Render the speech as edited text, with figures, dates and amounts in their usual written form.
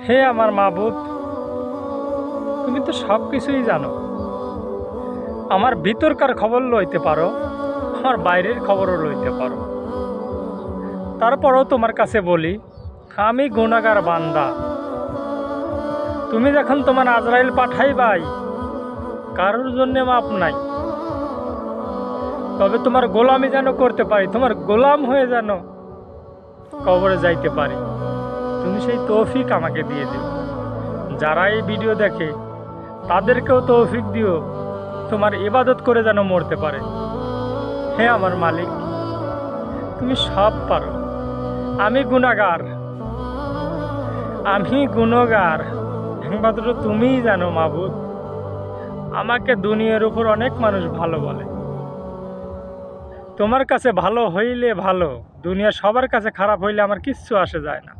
হে আমার মাবুদ, তুমি তো সব কিছুই জানো। আমার ভিতরকার খবর লইতে পারো, আমার বাইরের খবরও লইতে পারো। তারপরও তোমার কাছে বলি, আমি গুনাহগার বান্দা। তুমি যখন তোমার আজরাইল পাঠাইবাই, কারোর জন্যে মাপ নাই। তবে তোমার গোলামি যেন করতে পারি, তোমার গোলাম হয়ে যেন কবরে যাইতে পারি, তুমি সেই তৌফিক আমাকে দিয়ে দিও। যারা এই ভিডিও দেখে তাদেরকেও তৌফিক দিও, তোমার ইবাদত করে যেন মরতে পারে। হে আমার মালিক, তুমি সব পারো। আমি গুনাহগার, আমি গুনাহগার, একমাত্র তুমিই জানো মাবুদ। আমাকে দুনিয়ার উপর অনেক মানুষ ভালো বলে, তোমার কাছে ভালো হইলে ভালো, দুনিয়া সবার কাছে খারাপ হইলে আমার কিচ্ছু আসে যায় না।